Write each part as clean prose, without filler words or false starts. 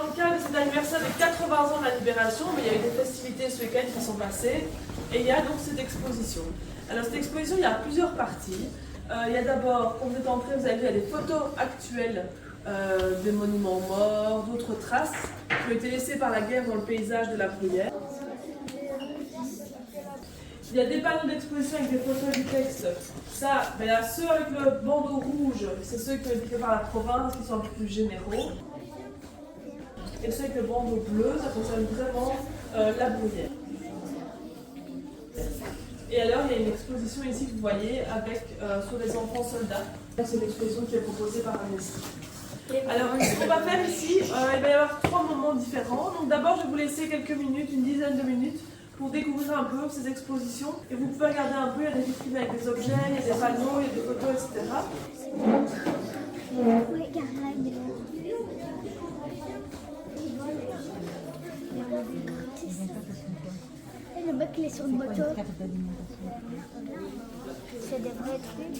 dans le cadre de cet anniversaire des 80 ans de la Libération, mais il y a eu des festivités ce week-end qui sont passées, et il y a donc cette exposition. Alors cette exposition, il y a plusieurs parties. Il y a d'abord, quand vous êtes entré, vous avez vu, il y a des photos actuelles des monuments morts, d'autres traces qui ont été laissées par la guerre dans le paysage de la Bruyère. Il y a des panneaux d'exposition avec des photos et du texte. Ça, il y a ceux avec le bandeau rouge, c'est ceux qui ont été faits par la province, qui sont un peu plus généraux. Et ceux avec le bandeau bleu, ça concerne vraiment la Bruyère. Et alors, il y a une exposition ici que vous voyez avec, sur les enfants soldats. C'est une exposition qui est proposée par Amnesty. Alors, ce qu'on va faire ici, il va y avoir 3 moments différents. Donc d'abord, je vais vous laisser quelques minutes, une dizaine de minutes, pour découvrir un peu ces expositions. Et vous pouvez regarder un peu, il y a des vitrines avec des objets, il y a des panneaux, il y a des photos, etc. Le mec il est sur une moto. C'est des vrais trucs.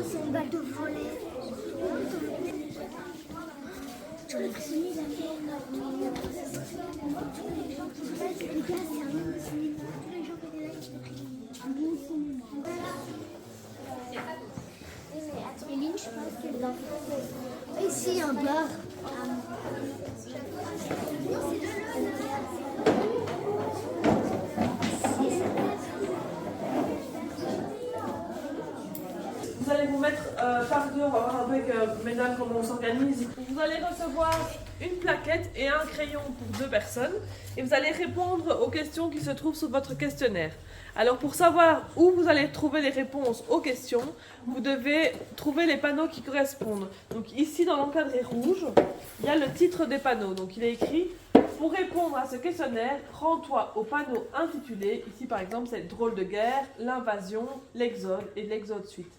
C'est une balle de volet. Je l'ai pris la mienne. Les gars, c'est un bon cinéma. Tous les gens qui étaient là, ils un bon cinéma. Et Lynch, je pense que dans... Ici, un bar. Vous allez vous mettre par deux, on va voir un peu avec mesdames comment on s'organise. Vous allez recevoir une plaquette et un crayon pour 2 personnes et vous allez répondre aux questions qui se trouvent sur votre questionnaire. Alors pour savoir où vous allez trouver les réponses aux questions, vous devez trouver les panneaux qui correspondent. Donc ici dans l'encadré rouge, il y a le titre des panneaux. Donc il est écrit « Pour répondre à ce questionnaire, rends-toi au panneau intitulé ». Ici par exemple c'est « Drôle de guerre »,« L'invasion »,« L'exode » et « L'exode suite ».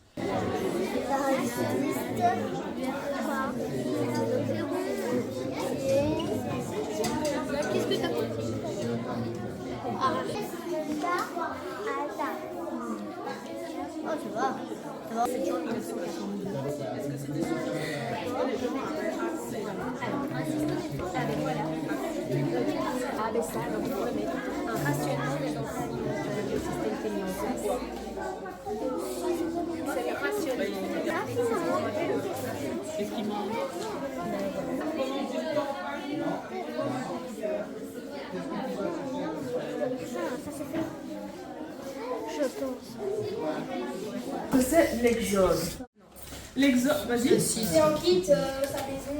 Qu'est-ce que t'as compris? Oh, tu vois. Ah ben ça, donc on met un rationnement des entrailles du système fainéant. C'est le rationnement. Qu'est-ce qui manque? Ça c'est fait. Je pense. C'est l'exode. L'exode, vas-y. C'est on quitte sa maison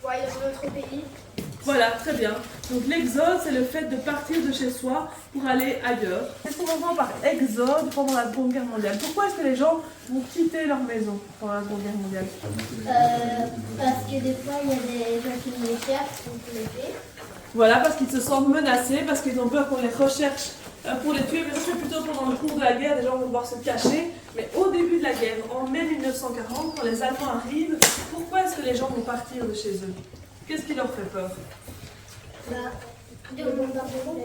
pour aller dans notre pays. Voilà, très bien. Donc l'exode, c'est le fait de partir de chez soi pour aller ailleurs. Qu'est-ce qu'on entend par exode pendant la Seconde Guerre mondiale? Pourquoi est-ce que les gens vont quitter leur maison pendant la Seconde Guerre mondiale? Parce que des fois il y a des gens qui les cherchent pour les tuer. Voilà, parce qu'ils se sentent menacés, parce qu'ils ont peur qu'on les recherche pour les tuer. Mais ça, c'est plutôt pendant le cours de la guerre, les gens vont devoir se cacher. Mais au début de la guerre, en mai 1940, quand les Allemands arrivent, pourquoi est-ce que les gens vont partir de chez eux? Qu'est-ce qui leur fait peur? Les bombardements.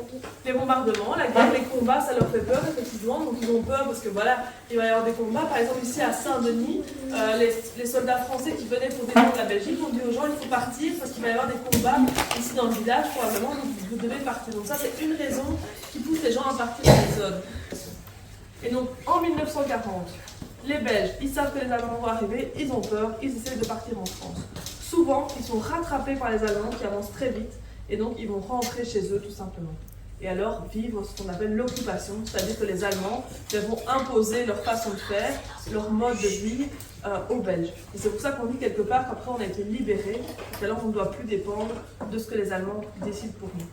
Les bombardements, la guerre, les combats, ça leur fait peur, effectivement. Donc ils ont peur parce que voilà, il va y avoir des combats. Par exemple, ici à Saint-Denis, les soldats français qui venaient pour défendre la Belgique ont dit aux gens il faut partir parce qu'il va y avoir des combats ici dans le village, probablement, donc vous devez partir. Donc ça, c'est une raison qui pousse les gens à partir dans les zones. Et donc en 1940, les Belges, ils savent que les Allemands vont arriver, ils ont peur, ils essaient de partir en France. Souvent, ils sont rattrapés par les Allemands qui avancent très vite et donc ils vont rentrer chez eux tout simplement. Et alors vivre ce qu'on appelle l'occupation, c'est-à-dire que les Allemands vont imposer leur façon de faire, leur mode de vie aux Belges. Et c'est pour ça qu'on dit quelque part qu'après on a été libérés, et alors on ne doit plus dépendre de ce que les Allemands décident pour nous.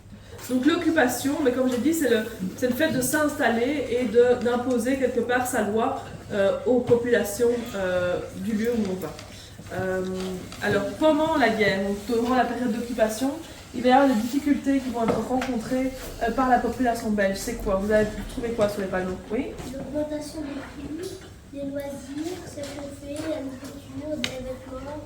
Donc l'occupation, mais comme j'ai dit, c'est le fait de s'installer et d'imposer quelque part sa loi aux populations du lieu où on va. Alors pendant la guerre, donc, durant la période d'occupation, il va y avoir des difficultés qui vont être rencontrées par la population belge. C'est quoi? Vous avez trouvé quoi sur les panneaux? Oui? L'augmentation des prix, des loisirs, se chauffer, la nourriture, des vêtements.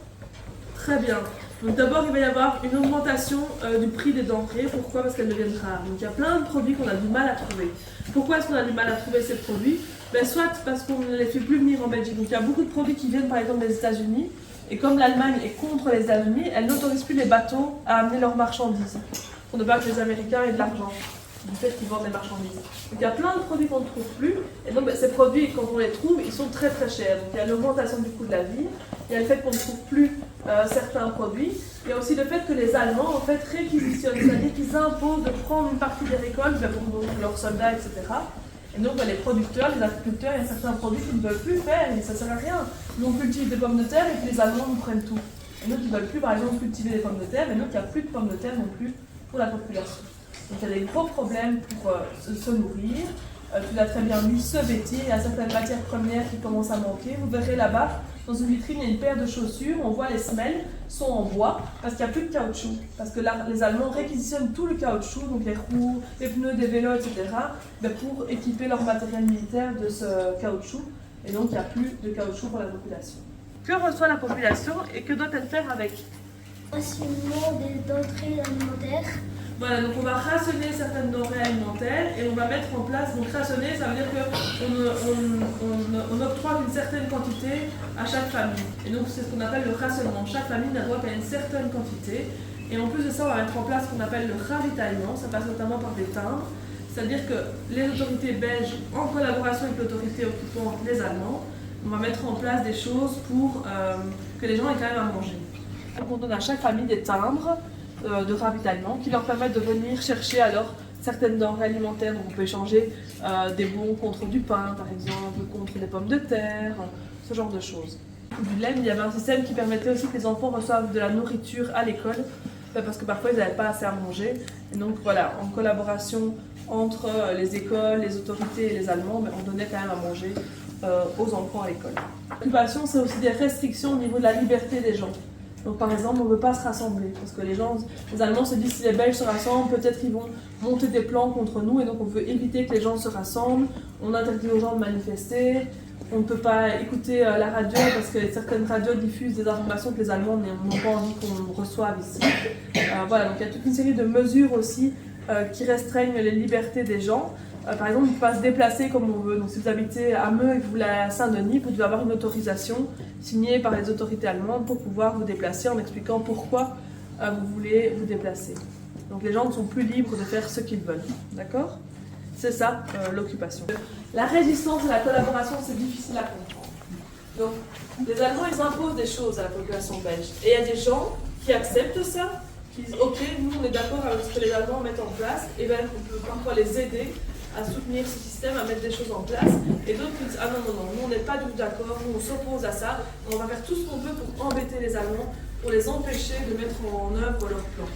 Très bien. Donc d'abord, il va y avoir une augmentation du prix des denrées. Pourquoi? Parce qu'elles deviennent rares. Donc il y a plein de produits qu'on a du mal à trouver. Pourquoi est-ce qu'on a du mal à trouver ces produits? Soit parce qu'on ne les fait plus venir en Belgique. Donc il y a beaucoup de produits qui viennent par exemple des États-Unis. Et comme l'Allemagne est contre les États-Unis, elle n'autorise plus les bateaux à amener leurs marchandises. Pour ne pas que les Américains aient de l'argent du fait qu'ils vendent les marchandises. Donc il y a plein de produits qu'on ne trouve plus. Et donc ces produits, quand on les trouve, ils sont très très chers. Donc il y a l'augmentation du coût de la vie. Il y a le fait qu'on ne trouve plus certains produits. Il y a aussi le fait que les Allemands en fait réquisitionnent, c'est-à-dire qu'ils imposent de prendre une partie des récoltes pour leurs soldats, etc. Et donc les producteurs, les agriculteurs, il y a certains produits qu'ils ne veulent plus faire et ça ne sert à rien. Nous on cultive des pommes de terre et puis les Allemands nous prennent tout. Et donc ils ne veulent plus par exemple cultiver des pommes de terre et donc il n'y a plus de pommes de terre non plus pour la population. Donc il y a des gros problèmes pour se nourrir. Tu l'as très bien vu, se vêtir, il y a certaines matières premières qui commencent à manquer. Vous verrez là-bas, dans une vitrine, il y a une paire de chaussures, on voit les semelles sont en bois parce qu'il n'y a plus de caoutchouc. Parce que là, les Allemands réquisitionnent tout le caoutchouc, donc les roues, les pneus des vélos, etc., pour équiper leur matériel militaire de ce caoutchouc. Et donc il n'y a plus de caoutchouc pour la population. Que reçoit la population et que doit-elle faire avec? Rationnement des denrées alimentaires. Voilà, donc on va rationner certaines denrées alimentaires et on va mettre en place, donc rationner, ça veut dire qu'on octroie une certaine quantité à chaque famille. Et donc c'est ce qu'on appelle le rationnement. Chaque famille n'a droit qu'à une certaine quantité. Et en plus de ça, on va mettre en place ce qu'on appelle le ravitaillement, ça passe notamment par des timbres. C'est-à-dire que les autorités belges, en collaboration avec l'autorité occupante, les Allemands, on va mettre en place des choses pour que les gens aient quand même à manger. Donc on donne à chaque famille des timbres de ravitaillement qui leur permettent de venir chercher alors certaines denrées alimentaires. Donc on peut échanger des bons contre du pain par exemple, contre des pommes de terre, ce genre de choses. Du lait, il y avait un système qui permettait aussi que les enfants reçoivent de la nourriture à l'école parce que parfois ils n'avaient pas assez à manger. Et donc voilà, en collaboration entre les écoles, les autorités et les Allemands, on donnait quand même à manger aux enfants à l'école. L'occupation, c'est aussi des restrictions au niveau de la liberté des gens. Donc par exemple, on ne veut pas se rassembler parce que les Allemands se disent si les Belges se rassemblent, peut-être ils vont monter des plans contre nous et donc on veut éviter que les gens se rassemblent. On interdit aux gens de manifester. On ne peut pas écouter la radio parce que certaines radios diffusent des informations que les Allemands n'ont pas envie qu'on reçoive ici. Voilà, donc il y a toute une série de mesures aussi qui restreignent les libertés des gens. Par exemple, on ne peut pas se déplacer comme on veut. Donc si vous habitez à Meux et que vous voulez aller à Saint-Denis, vous devez avoir une autorisation signée par les autorités allemandes pour pouvoir vous déplacer en expliquant pourquoi vous voulez vous déplacer. Donc les gens ne sont plus libres de faire ce qu'ils veulent. D'accord ? C'est ça, l'occupation. La résistance et la collaboration, c'est difficile à comprendre. Donc, les Allemands, ils imposent des choses à la population belge. Et il y a des gens qui acceptent ça, qui disent « Ok, nous, on est d'accord avec ce que les Allemands mettent en place. » Et bien, on peut parfois les aider à soutenir ce système, à mettre des choses en place. Et d'autres qui disent « Ah non, non, non, nous, on n'est pas du tout d'accord, nous, on s'oppose à ça. On va faire tout ce qu'on peut pour embêter les Allemands, pour les empêcher de mettre en œuvre leur plan. »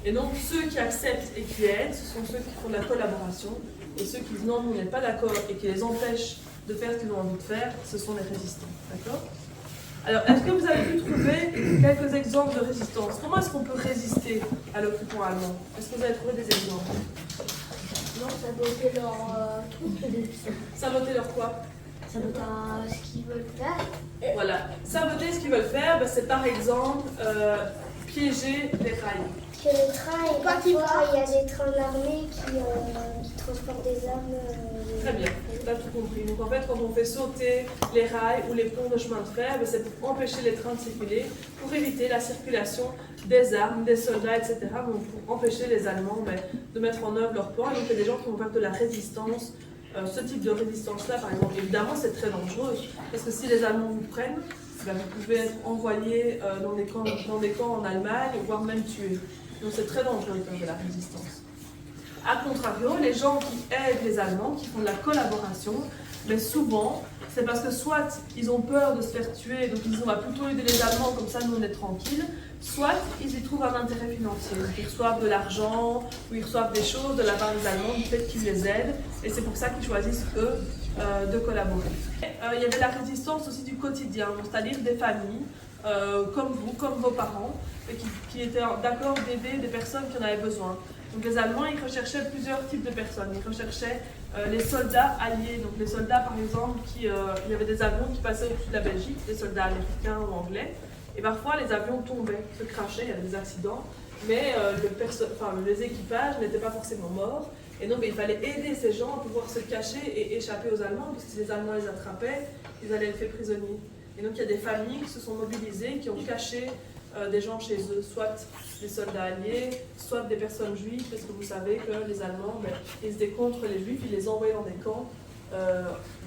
Et donc, ceux qui acceptent et qui aident, ce sont ceux qui font de la collaboration. Et ceux qui disent non, nous, on n'est pas d'accord et qui les empêchent de faire ce qu'ils ont envie de faire, ce sont les résistants. D'accord ? Alors, est-ce que vous avez pu trouver quelques exemples de résistance ? Comment est-ce qu'on peut résister à l'occupant allemand ? Est-ce que vous avez trouvé des exemples ? Non, saboter leur truc. Saboter leur quoi ? Saboter ce qu'ils veulent faire. Voilà. Saboter ce qu'ils veulent faire, c'est par exemple piéger les rails. Que les trains, parfois, il y a des trains d'armée qui transportent des armes. Très bien, tu as tout compris. Donc en fait, quand on fait sauter les rails ou les ponts de chemin de fer, c'est pour empêcher les trains de circuler, pour éviter la circulation des armes, des soldats, etc. Donc pour empêcher les Allemands de mettre en œuvre leur plan. Et donc il y a des gens qui vont faire de la résistance. Ce type de résistance-là, par exemple, évidemment, c'est très dangereux. Parce que si les Allemands vous prennent, vous pouvez être envoyé dans des camps en Allemagne, voire même tué. Donc c'est très dangereux de faire de la résistance. A contrario, les gens qui aident les Allemands, qui font de la collaboration, mais souvent, c'est parce que soit ils ont peur de se faire tuer, donc ils disent on va plutôt aider les Allemands, comme ça nous on est tranquilles, soit ils y trouvent un intérêt financier. Ils reçoivent de l'argent, ou ils reçoivent des choses de la part des Allemands, du fait qu'ils les aident, et c'est pour ça qu'ils choisissent eux de collaborer. Il y avait la résistance aussi du quotidien, c'est-à-dire des familles comme vous, comme vos parents, et qui étaient d'accord d'aider des personnes qui en avaient besoin. Donc les Allemands, ils recherchaient plusieurs types de personnes. Ils recherchaient les soldats alliés, donc les soldats par exemple, il y avait des avions qui passaient au-dessus de la Belgique, des soldats américains ou anglais, et parfois les avions tombaient, se crachaient, il y avait des accidents, mais les équipages n'étaient pas forcément morts, et donc il fallait aider ces gens à pouvoir se cacher et échapper aux Allemands, parce que si les Allemands les attrapaient, ils allaient les faire prisonniers. Et donc il y a des familles qui se sont mobilisées, qui ont caché des gens chez eux, soit des soldats alliés, soit des personnes juives, parce que vous savez que les Allemands, ils étaient contre les Juifs, ils les envoyaient dans des camps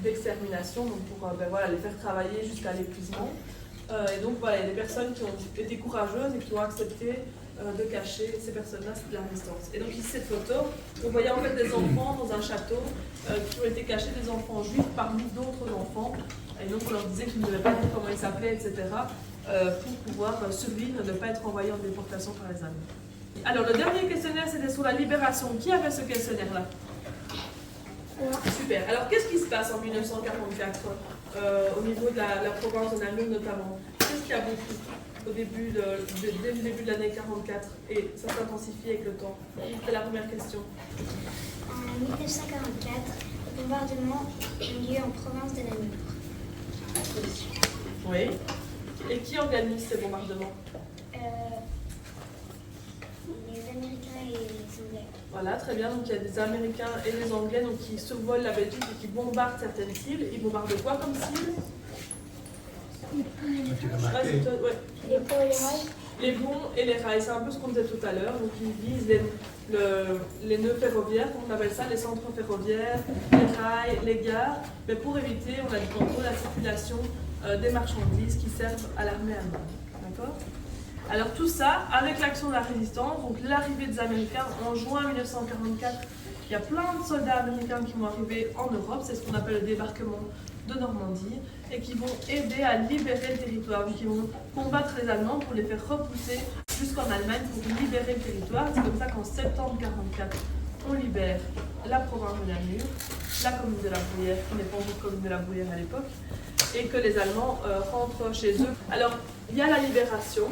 d'extermination, donc pour les faire travailler jusqu'à l'épuisement. Et donc voilà, il y a des personnes qui ont été courageuses et qui ont accepté de cacher ces personnes-là, c'est de la résistance. Et donc ici cette photo, on voyait en fait des enfants dans un château qui ont été cachés, des enfants juifs parmi d'autres enfants. Et donc on leur disait qu'ils ne devaient pas dire comment ils s'appelaient, etc. Pour pouvoir survivre et ne pas être envoyés en déportation par les Allemands. Alors le dernier questionnaire, c'était sur la libération. Qui avait ce questionnaire-là? Super. Alors qu'est-ce qui se passe en 1944 au niveau de la province de Namur notamment? Qu'est-ce qu'il y a beaucoup dès le début de l'année 44 et ça s'intensifie avec le temps? C'était la première question. En 1944, le bombardement a eu lieu en province de Namur. Oui. Et qui organise ces bombardements? Les Américains et les Anglais. Voilà, très bien. Donc il y a des Américains et des Anglais donc, qui survolent la Belgique et qui bombardent certaines cibles. Ils bombardent quoi comme cible? Les ponts Les ponts et les rails. Les ponts et les rails, c'est un peu ce qu'on disait tout à l'heure. Donc ils visent les nœuds ferroviaires, comme on appelle ça, les centres ferroviaires, les rails, les gares, mais pour éviter, on a dit tantôt, la circulation des marchandises qui servent à l'armée allemande. D'accord? Alors tout ça, avec l'action de la résistance, donc l'arrivée des Américains en juin 1944, il y a plein de soldats américains qui vont arriver en Europe, c'est ce qu'on appelle le débarquement de Normandie, et qui vont aider à libérer le territoire, donc ils vont combattre les Allemands pour les faire repousser jusqu'en Allemagne pour libérer le territoire. C'est comme ça qu'en septembre 1944, on libère la province de Namur, la commune de la Bruyère, qui n'est pas encore commune de la Bruyère à l'époque, et que les Allemands rentrent chez eux. Alors, il y a la libération.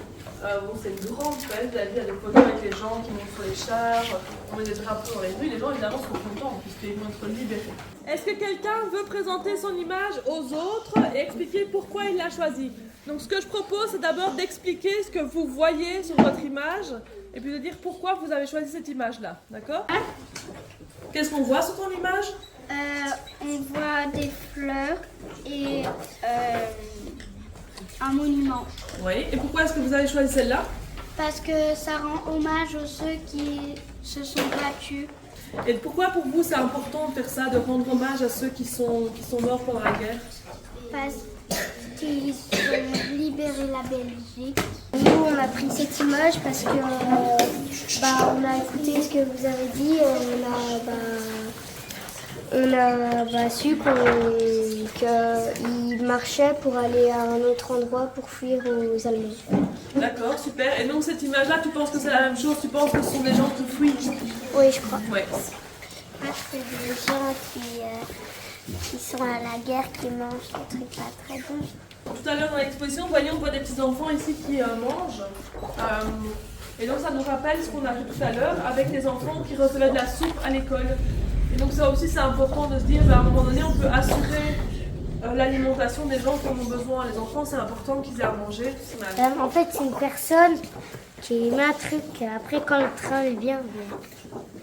C'est une grande fête, vous avez vu, il y a des photos avec les gens qui montent sur les chars, on met des drapeaux dans les rues, les gens évidemment sont contents puisqu'ils vont être libérés. Est-ce que quelqu'un veut présenter son image aux autres et expliquer pourquoi il l'a choisie? Donc ce que je propose, c'est d'abord d'expliquer ce que vous voyez sur votre image et puis de dire pourquoi vous avez choisi cette image-là, d'accord? Qu'est-ce qu'on voit sur ton image? On voit des fleurs et un monument. Oui, et pourquoi est-ce que vous avez choisi celle-là? Parce que ça rend hommage aux ceux qui se sont battus. Et pourquoi pour vous c'est important de faire ça, de rendre hommage à ceux qui sont morts pendant la guerre? Parce qu'ils ont libéré la Belgique. Nous, on a pris cette image parce que on a écouté ce que vous avez dit. On a su qu'ils marchaient pour aller à un autre endroit pour fuir aux Allemands. D'accord, super. Et donc cette image-là, tu penses que c'est la même chose? Tu penses que ce sont des gens qui fuient? Oui, je crois. Ouais. Parce que des gens qui sont à la guerre, qui mangent des trucs pas très bons. Tout à l'heure dans l'exposition, on voit des petits enfants ici qui mangent. Et donc ça nous rappelle ce qu'on a vu tout à l'heure avec les enfants qui recevaient de la soupe à l'école. Et donc ça aussi c'est important de se dire, à un moment donné, on peut assurer l'alimentation des gens qui en ont besoin. Les enfants, c'est important qu'ils aient à manger. En fait, c'est une personne qui met un truc, après quand le train vient,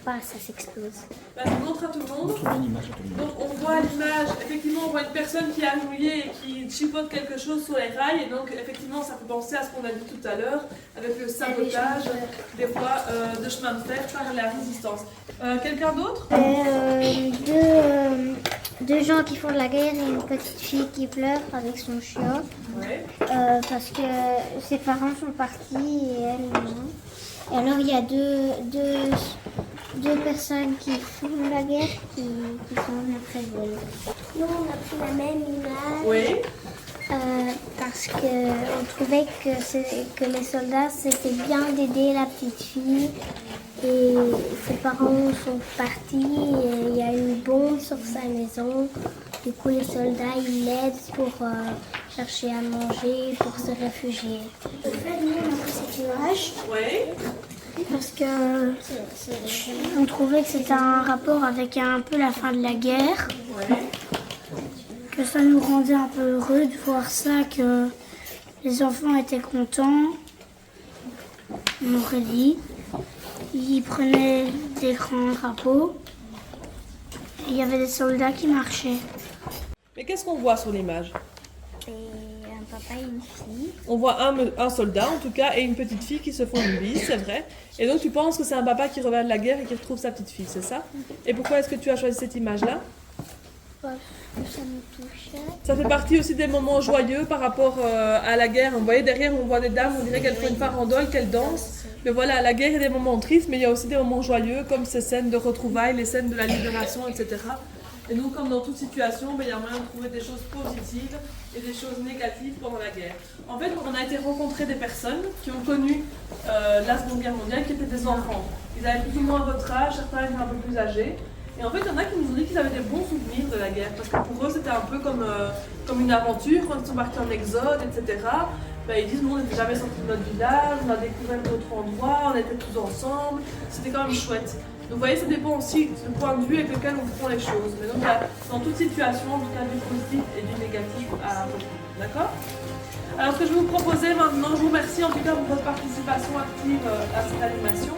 ça s'explose. Je montre à tout le monde. Donc on voit l'image, effectivement on voit une personne qui est agenouillée et qui chipote quelque chose sur les rails. Et donc effectivement ça fait penser à ce qu'on a dit tout à l'heure avec le sabotage des voies de chemin de fer par la résistance. Quelqu'un d'autre? Deux gens qui font de la guerre et une petite fille qui pleure avec son chien. Ouais. Parce que ses parents sont partis et elle non. Et alors il y a deux personnes qui font de la guerre qui sont très belles. Nous on a pris la même image. Oui. Parce qu'on trouvait que les soldats c'était bien d'aider la petite fille et ses parents sont partis et il y a une bombe sur sa maison. Du coup les soldats ils l'aident pour chercher à manger pour se réfugier. En fait, nous, on a pris cette image Oui. parce que on trouvait que c'était un rapport avec un peu la fin de la guerre, Oui. que ça nous rendait un peu heureux de voir ça, que les enfants étaient contents, on aurait dit. Ils prenaient des grands drapeaux et il y avait des soldats qui marchaient. Mais qu'est-ce qu'on voit sur l'image? Et un papa et une fille. On voit un soldat en tout cas et une petite fille qui se font une bise, c'est vrai. Et donc tu penses que c'est un papa qui revient de la guerre et qui retrouve sa petite fille, c'est ça? Et pourquoi est-ce que tu as choisi cette image-là? Parce que ça me touchait. Ça fait partie aussi des moments joyeux par rapport à la guerre. Vous voyez derrière, on voit des dames, on dirait qu'elles font une farandole, qu'elles dansent. Mais voilà, la guerre, il y a des moments tristes, mais il y a aussi des moments joyeux, comme ces scènes de retrouvailles, les scènes de la libération, etc. Et nous, comme dans toute situation, il y a moyen de trouver des choses positives et des choses négatives pendant la guerre. En fait, on a été rencontrer des personnes qui ont connu la Seconde Guerre mondiale, qui étaient des enfants. Ils avaient plus ou moins votre âge, certains étaient un peu plus âgés. Et en fait, il y en a qui nous ont dit qu'ils avaient des bons souvenirs de la guerre, parce que pour eux, c'était un peu comme une aventure, quand ils sont partis en exode, etc. Ben, ils disent, nous, on n'était jamais sortis de notre village, on a découvert d'autres endroits, on était tous ensemble, c'était quand même chouette. Donc vous voyez, ça dépend aussi du point de vue avec lequel on prend les choses. Mais donc, il y a, dans toute situation, en tout cas, du positif et du négatif à retenir. D'accord? Alors, ce que je vais vous proposer maintenant, je vous remercie en tout cas pour votre participation active à cette animation.